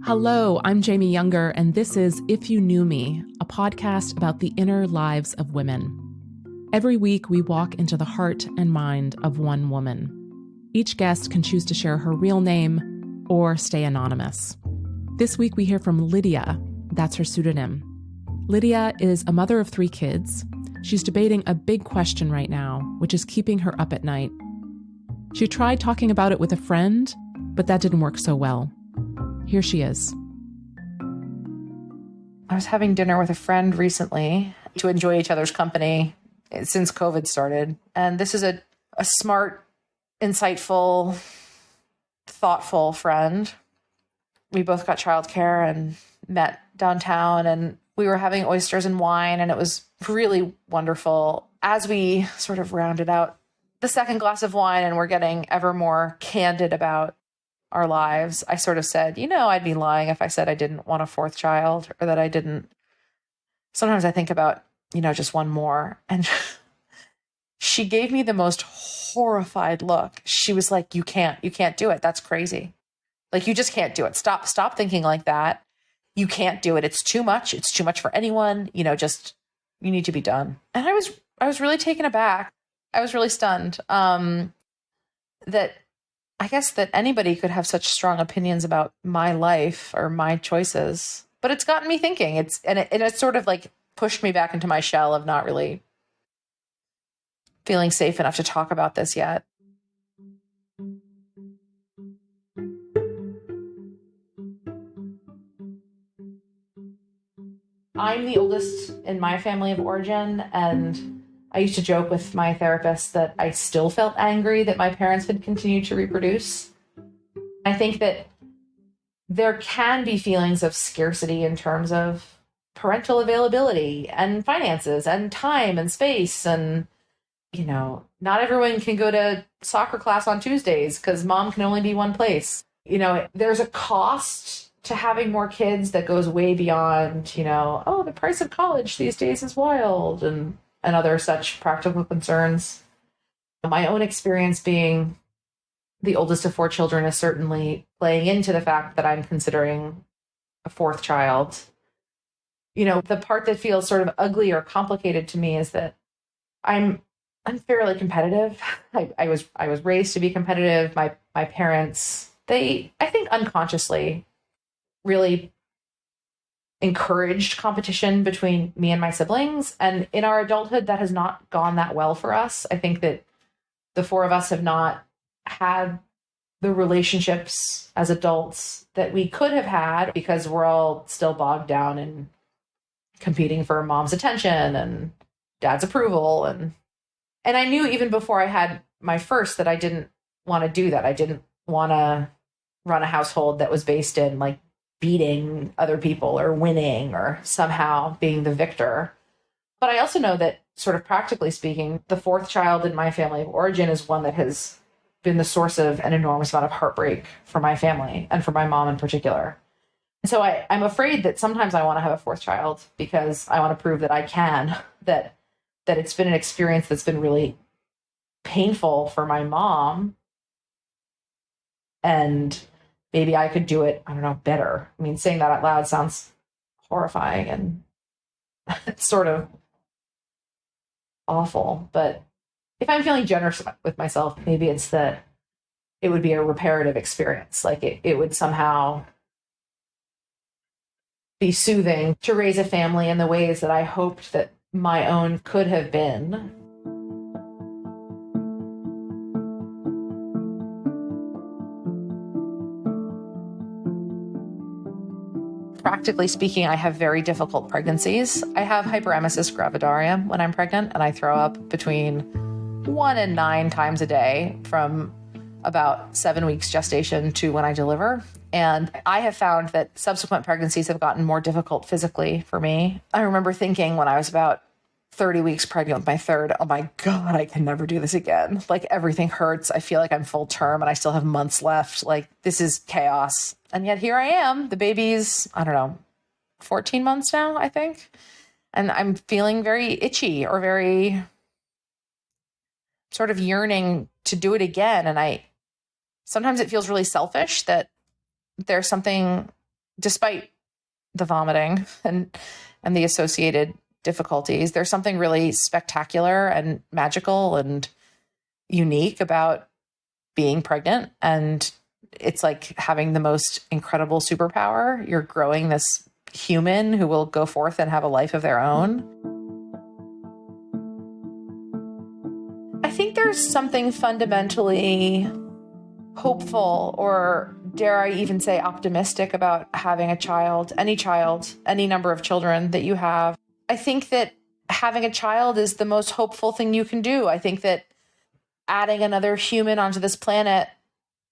Hello, I'm Jamie Younger, and this is If You Knew Me, a podcast about the inner lives of women. Every week, we walk into the heart and mind of one woman. Each guest can choose to share her real name or stay anonymous. This week, we hear from Lydia. That's her pseudonym. Lydia is a mother of 3 kids. She's debating a big question right now, which is keeping her up at night. She tried talking about it with a friend, but that didn't work so well. Here she is. I was having dinner with a friend recently to enjoy each other's company since COVID started. And this is a smart, insightful, thoughtful friend. We both got childcare and met downtown, and we were having oysters and wine, and it was really wonderful. As we sort of rounded out the second glass of wine and we're getting ever more candid about our lives, I sort of said, I'd be lying if I said I didn't want a 4th child, or that I didn't. Sometimes I think about, just one more. And she gave me the most horrified look. She was like, you can't do it. That's crazy. Like, you just can't do it. Stop thinking like that. You can't do it. It's too much. It's too much for anyone. You need to be done. And I was really taken aback. I was really stunned. That I guess that anybody could have such strong opinions about my life or my choices, but it's gotten me thinking. It's sort of like pushed me back into my shell of not really feeling safe enough to talk about this yet. I'm the oldest in my family of origin, and I used to joke with my therapist that I still felt angry that my parents had continued to reproduce. I think that there can be feelings of scarcity in terms of parental availability and finances and time and space. And, not everyone can go to soccer class on Tuesdays because mom can only be one place. There's a cost to having more kids that goes way beyond, the price of college these days is wild, and other such practical concerns. My own experience being the oldest of 4 children is certainly playing into the fact that I'm considering a 4th child. The part that feels sort of ugly or complicated to me is that I'm fairly competitive. I was raised to be competitive. My parents, I think unconsciously, really encouraged competition between me and my siblings. And in our adulthood, that has not gone that well for us. I think that the 4 of us have not had the relationships as adults that we could have had because we're all still bogged down in competing for mom's attention and dad's approval. And I knew even before I had my first that I didn't want to do that. I didn't want to run a household that was based in like beating other people or winning or somehow being the victor. But I also know that, sort of practically speaking, the 4th child in my family of origin is one that has been the source of an enormous amount of heartbreak for my family and for my mom in particular. And so I'm afraid that sometimes I want to have a 4th child because I want to prove that I can, that it's been an experience that's been really painful for my mom, and maybe I could do it, better. I mean, saying that out loud sounds horrifying and it's sort of awful. But if I'm feeling generous with myself, maybe it's that it would be a reparative experience. Like it would somehow be soothing to raise a family in the ways that I hoped that my own could have been. Practically speaking, I have very difficult pregnancies. I have hyperemesis gravidarum when I'm pregnant, and I throw up between 1 and 9 times a day from about 7 weeks gestation to when I deliver. And I have found that subsequent pregnancies have gotten more difficult physically for me. I remember thinking when I was about 30 weeks pregnant with my 3rd, oh my God, I can never do this again. Like, everything hurts. I feel like I'm full term and I still have months left. Like, this is chaos. And yet here I am. The baby's, 14 months now, I think. And I'm feeling very itchy or very sort of yearning to do it again. And sometimes it feels really selfish that there's something despite the vomiting and the associated difficulties, there's something really spectacular and magical and unique about being pregnant. And it's like having the most incredible superpower. You're growing this human who will go forth and have a life of their own. I think there's something fundamentally hopeful, or dare I even say optimistic, about having a child, any number of children that you have. I think that having a child is the most hopeful thing you can do. I think that adding another human onto this planet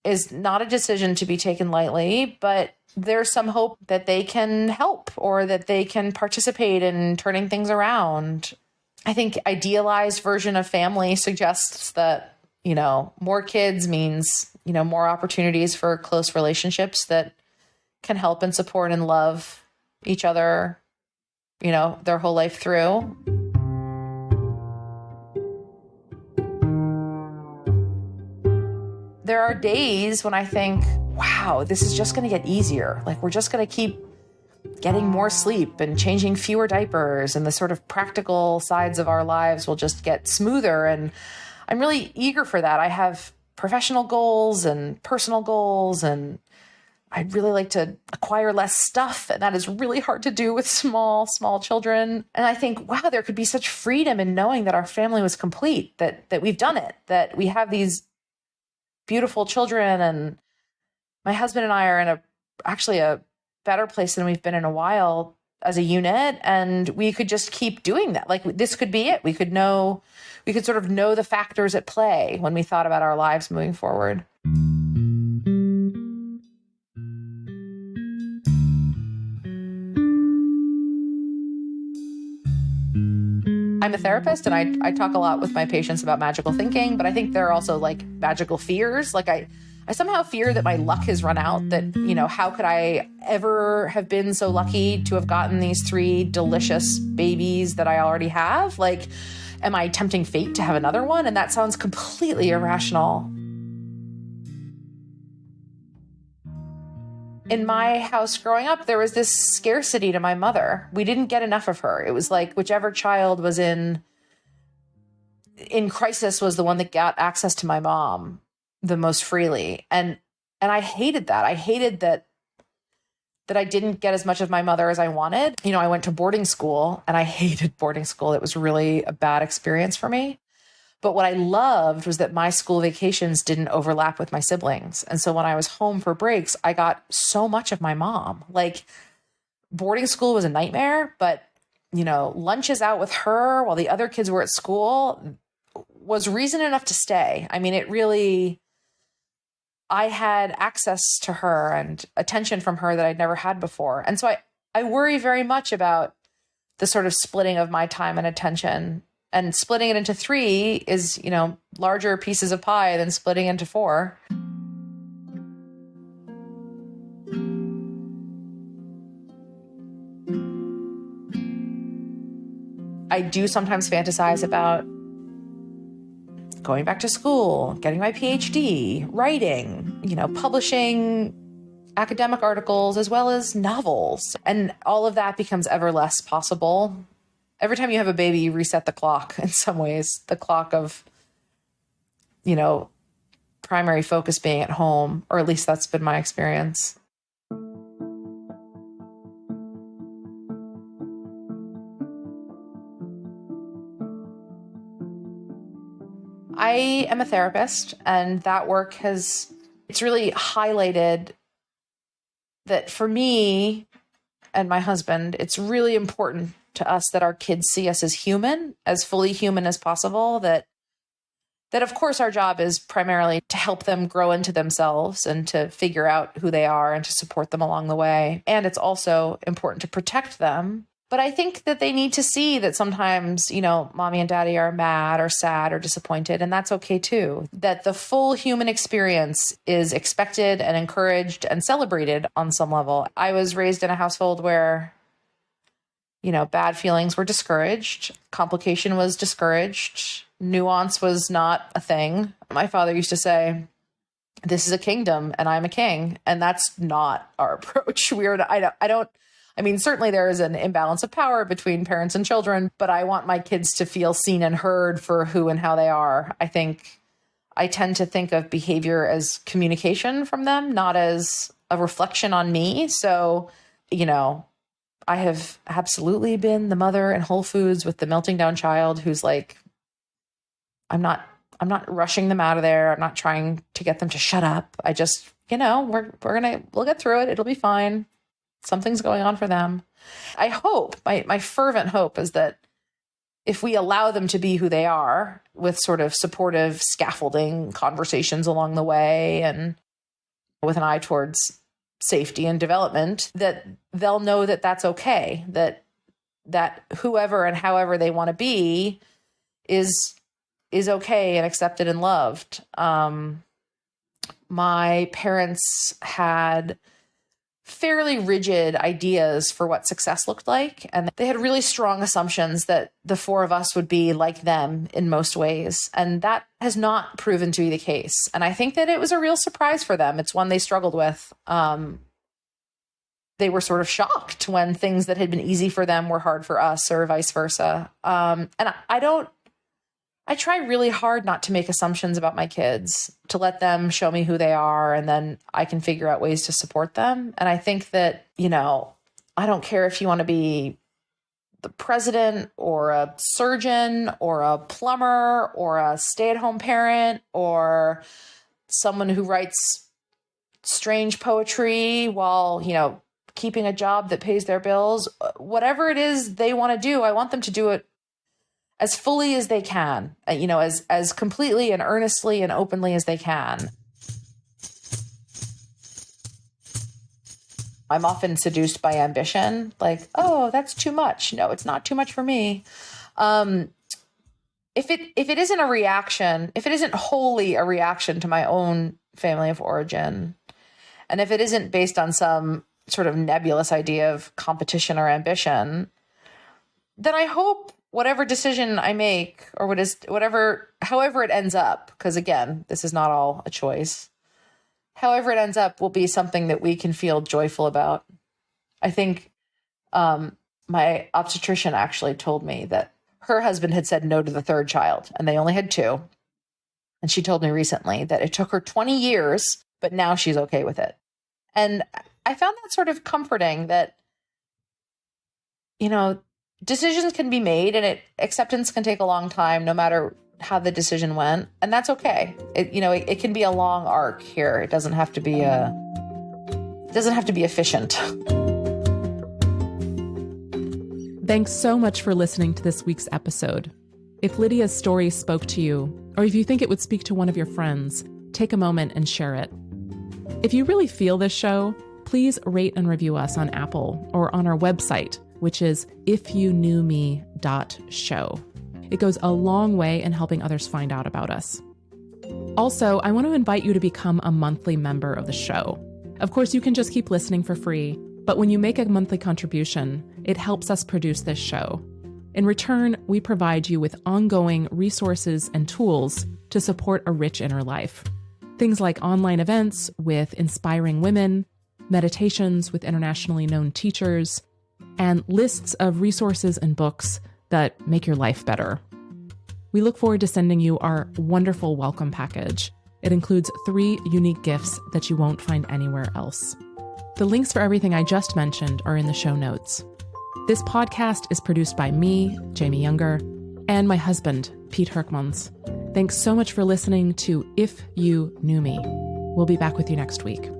is not a decision to be taken lightly, but there's some hope that they can help or that they can participate in turning things around. I think idealized version of family suggests that, more kids means, more opportunities for close relationships that can help and support and love each other, their whole life through. There are days when I think, wow, this is just going to get easier. Like, we're just going to keep getting more sleep and changing fewer diapers, and the sort of practical sides of our lives will just get smoother. And I'm really eager for that. I have professional goals and personal goals, and I'd really like to acquire less stuff. And that is really hard to do with small children. And I think, wow, there could be such freedom in knowing that our family was complete, that we've done it, that we have these beautiful children. And my husband and I are in actually a better place than we've been in a while as a unit. And we could just keep doing that. Like, this could be it. We could sort of know the factors at play when we thought about our lives moving forward. I'm a therapist, and I talk a lot with my patients about magical thinking, but I think there are also like magical fears. Like, I somehow fear that my luck has run out, that, how could I ever have been so lucky to have gotten these 3 delicious babies that I already have? Like, am I tempting fate to have another one? And that sounds completely irrational. In my house growing up, there was this scarcity to my mother. We didn't get enough of her. It was like whichever child was in crisis was the one that got access to my mom the most freely. And I hated that. I hated that I didn't get as much of my mother as I wanted. I went to boarding school, and I hated boarding school. It was really a bad experience for me. But what I loved was that my school vacations didn't overlap with my siblings. And so when I was home for breaks, I got so much of my mom. Like, boarding school was a nightmare, but, lunches out with her while the other kids were at school was reason enough to stay. I mean, I had access to her and attention from her that I'd never had before. And so I worry very much about the sort of splitting of my time and attention. And splitting it into 3 is, larger pieces of pie than splitting into 4. I do sometimes fantasize about going back to school, getting my PhD, writing, publishing academic articles as well as novels. And all of that becomes ever less possible. Every time you have a baby, you reset the clock in some ways, the clock of, primary focus being at home, or at least that's been my experience. I am a therapist, and that work it's really highlighted that for me and my husband, it's really important to us that our kids see us as human, as fully human as possible, that of course our job is primarily to help them grow into themselves and to figure out who they are and to support them along the way. And it's also important to protect them. But I think that they need to see that sometimes, mommy and daddy are mad or sad or disappointed, and that's okay too. That the full human experience is expected and encouraged and celebrated on some level. I was raised in a household where bad feelings were discouraged. Complication was discouraged. Nuance was not a thing. My father used to say, this is a kingdom and I'm a king. And that's not our approach. I mean, certainly there is an imbalance of power between parents and children, but I want my kids to feel seen and heard for who and how they are. I tend to think of behavior as communication from them, not as a reflection on me. So, I have absolutely been the mother in Whole Foods with the melting down child who's like, I'm not rushing them out of there. I'm not trying to get them to shut up. I just, we'll get through it. It'll be fine. Something's going on for them. I hope, my fervent hope is that if we allow them to be who they are with sort of supportive scaffolding conversations along the way and with an eye towards safety and development, that they'll know that that's okay, that whoever and however they want to be is okay and accepted and loved. My parents had fairly rigid ideas for what success looked like. And they had really strong assumptions that the four of us would be like them in most ways. And that has not proven to be the case. And I think that it was a real surprise for them. It's one they struggled with. They were sort of shocked when things that had been easy for them were hard for us or vice versa. And I try really hard not to make assumptions about my kids, to let them show me who they are, and then I can figure out ways to support them. And I think that, I don't care if you want to be the president or a surgeon or a plumber or a stay-at-home parent or someone who writes strange poetry while, keeping a job that pays their bills. Whatever it is they want to do, I want them to do it as fully as they can, as completely and earnestly and openly as they can. I'm often seduced by ambition, like, oh, that's too much. No, it's not too much for me. If it isn't a reaction, if it isn't wholly a reaction to my own family of origin, and if it isn't based on some sort of nebulous idea of competition or ambition, then I hope whatever decision I make or however it ends up, because again, this is not all a choice, however it ends up will be something that we can feel joyful about. I think my obstetrician actually told me that her husband had said no to the third child and they only had two. And she told me recently that it took her 20 years, but now she's okay with it. And I found that sort of comforting that, decisions can be made and acceptance can take a long time, no matter how the decision went. And that's okay. It can be a long arc here. It doesn't have to be efficient. Thanks so much for listening to this week's episode. If Lydia's story spoke to you, or if you think it would speak to one of your friends, take a moment and share it. If you really feel this show, please rate and review us on Apple or on our website, which is ifyouknewme.show. It goes a long way in helping others find out about us. Also, I want to invite you to become a monthly member of the show. Of course, you can just keep listening for free, but when you make a monthly contribution, it helps us produce this show. In return, we provide you with ongoing resources and tools to support a rich inner life. Things like online events with inspiring women, meditations with internationally known teachers, and lists of resources and books that make your life better. We look forward to sending you our wonderful welcome package. It includes 3 unique gifts that you won't find anywhere else. The links for everything I just mentioned are in the show notes. This podcast is produced by me, Jamie Younger, and my husband, Pete Herkmans. Thanks so much for listening to If You Knew Me. We'll be back with you next week.